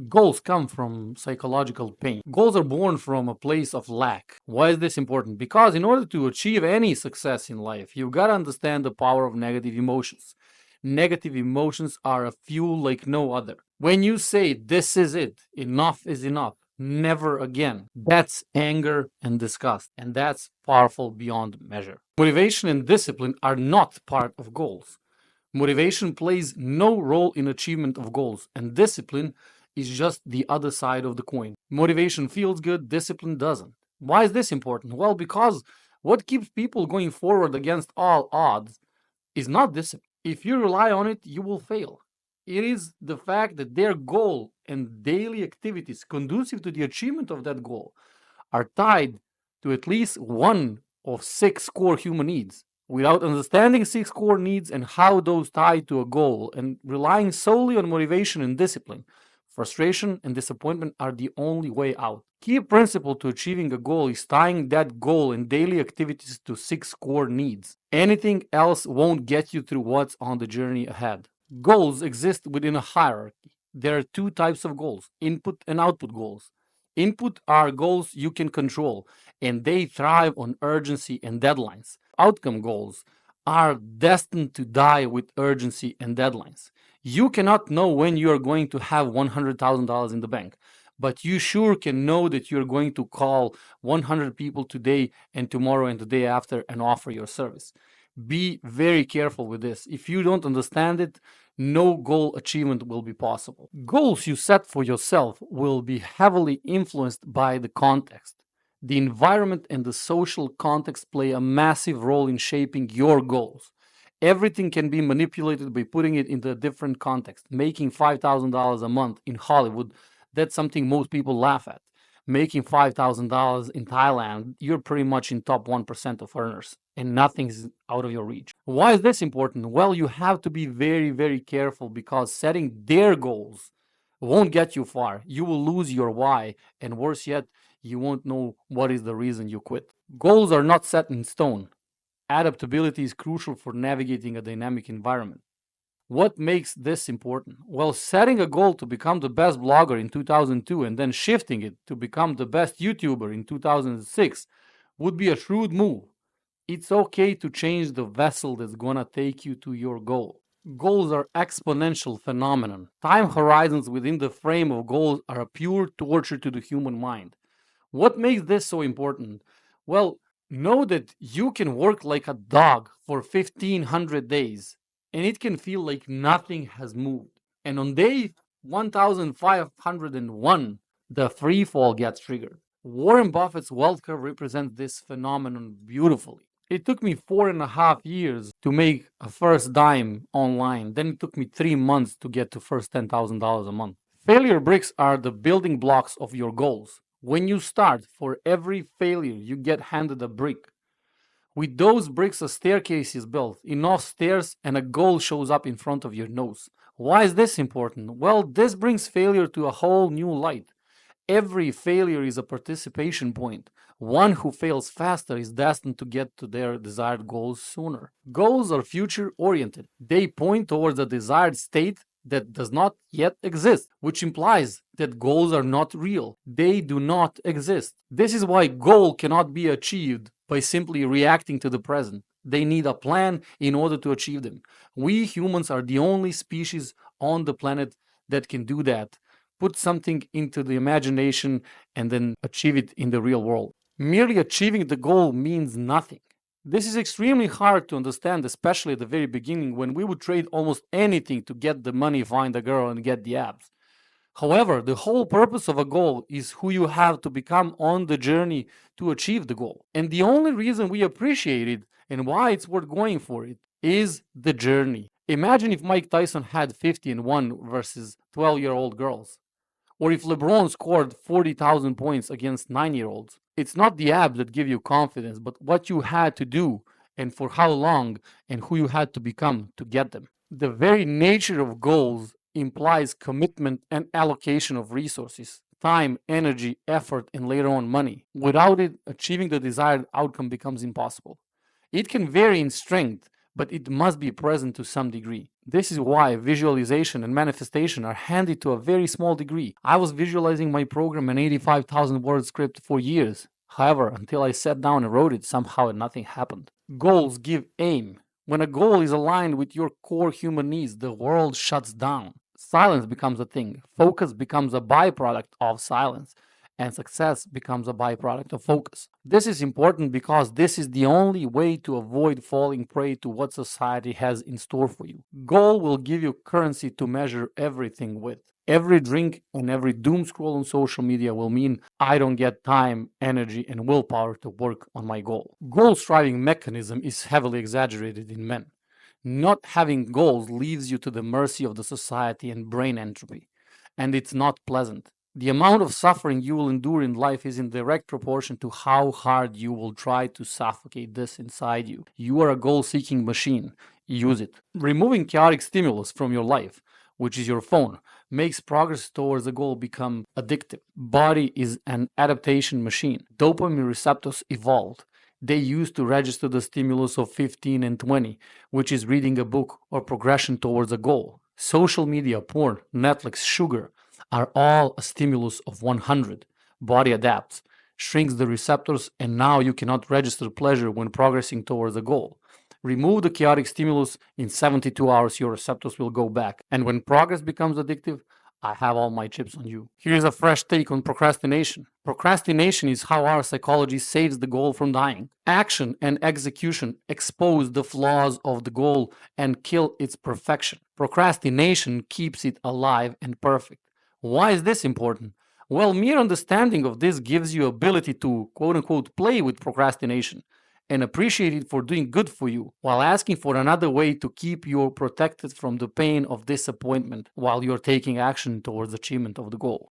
Goals come from psychological pain. Goals are born from a place of lack. Why is this important? Because in order to achieve any success in life, you've got to understand the power of negative emotions. Negative emotions are a fuel like no other. When you say, this is it, enough is enough, never again, that's anger and disgust, and that's powerful beyond measure. Motivation and discipline are not part of goals. Motivation plays no role in achievement of goals, and discipline is just the other side of the coin. Motivation feels good, discipline doesn't. Why is this important? Well, because what keeps people going forward against all odds is not discipline. If you rely on it, you will fail. It is the fact that their goal and daily activities conducive to the achievement of that goal are tied to at least one of six core human needs. Without understanding six core needs and how those tie to a goal and relying solely on motivation and discipline, frustration and disappointment are the only way out. Key principle to achieving a goal is tying that goal and daily activities to six core needs. Anything else won't get you through what's on the journey ahead. Goals exist within a hierarchy. There are two types of goals: input and output goals. Input are goals you can control, and they thrive on urgency and deadlines. Outcome goals are destined to die with urgency and deadlines. You cannot know when you are going to have $100,000 in the bank, but you sure can know that you're going to call 100 people today and tomorrow and the day after and offer your service. Be very careful with this. If you don't understand it, no goal achievement will be possible. Goals you set for yourself will be heavily influenced by the context. The environment and the social context play a massive role in shaping your goals. Everything can be manipulated by putting it into a different context. Making $5,000 a month in Hollywood, that's something most people laugh at. Making $5,000 in Thailand, you're pretty much in top 1% of earners and nothing's out of your reach. Why is this important? Well, you have to be very, very careful because setting their goals won't get you far. You will lose your why, and worse yet, you won't know what is the reason you quit. Goals are not set in stone. Adaptability is crucial for navigating a dynamic environment. What makes this important? Well, setting a goal to become the best blogger in 2002 and then shifting it to become the best YouTuber in 2006 would be a shrewd move. It's okay to change the vessel that's gonna take you to your goal. Goals are exponential phenomenon. Time horizons within the frame of goals are a pure torture to the human mind. What makes this so important? Well, know that you can work like a dog for 1500 days and it can feel like nothing has moved. And on day 1501, the free fall gets triggered. Warren Buffett's wealth curve represents this phenomenon beautifully. It took me 4.5 years to make a first dime online. Then it took me 3 months to get to first $10,000 a month. Failure bricks are the building blocks of your goals. When you start, for every failure, you get handed a brick. With those bricks, a staircase is built, enough stairs, and a goal shows up in front of your nose. Why is this important? Well, this brings failure to a whole new light. Every failure is a participation point. One who fails faster is destined to get to their desired goals sooner. Goals are future oriented. They point towards a desired state that does not yet exist, which implies that goals are not real. They do not exist. This is why goal cannot be achieved by simply reacting to the present. They need a plan in order to achieve them. We humans are the only species on the planet that can do that. Put something into the imagination and then achieve it in the real world. Merely achieving the goal means nothing. This is extremely hard to understand, especially at the very beginning when we would trade almost anything to get the money, find a girl, and get the abs. However, the whole purpose of a goal is who you have to become on the journey to achieve the goal. And the only reason we appreciate it and why it's worth going for it is the journey. Imagine if Mike Tyson had 50 and 1 versus 12-year-old girls. Or if LeBron scored 40,000 points against 9-year-olds. It's not the abs that give you confidence, but what you had to do and for how long and who you had to become to get them. The very nature of goals implies commitment and allocation of resources, time, energy, effort, and later on money. Without it, achieving the desired outcome becomes impossible. It can vary in strength, but it must be present to some degree. This is why visualization and manifestation are handy to a very small degree. I was visualizing my program in 85,000 word script for years. However, until I sat down and wrote it, somehow nothing happened. Goals give aim. When a goal is aligned with your core human needs, the world shuts down. Silence becomes a thing. Focus becomes a byproduct of silence. And success becomes a byproduct of focus. This is important because this is the only way to avoid falling prey to what society has in store for you. Goal will give you currency to measure everything with. Every drink and every doom scroll on social media will mean I don't get time, energy, and willpower to work on my goal. Goal striving mechanism is heavily exaggerated in men. Not having goals leaves you to the mercy of the society and brain entropy, and it's not pleasant. The amount of suffering you will endure in life is in direct proportion to how hard you will try to suffocate this inside you. You are a goal seeking machine. Use it. Removing chaotic stimulus from your life, which is your phone, makes progress towards a goal become addictive. Body is an adaptation machine. Dopamine receptors evolved. They used to register the stimulus of 15 and 20, which is reading a book or progression towards a goal. Social media, porn, Netflix, sugar are all a stimulus of 100. Body adapts, shrinks the receptors, and now you cannot register pleasure when progressing towards a goal. Remove the chaotic stimulus, in 72 hours your receptors will go back. And when progress becomes addictive, I have all my chips on you. Here's a fresh take on procrastination. Procrastination is how our psychology saves the goal from dying. Action and execution expose the flaws of the goal and kill its perfection. Procrastination keeps it alive and perfect. Why is this important? Well, mere understanding of this gives you ability to quote unquote play with procrastination and appreciate it for doing good for you, while asking for another way to keep you protected from the pain of disappointment while you're taking action towards achievement of the goal.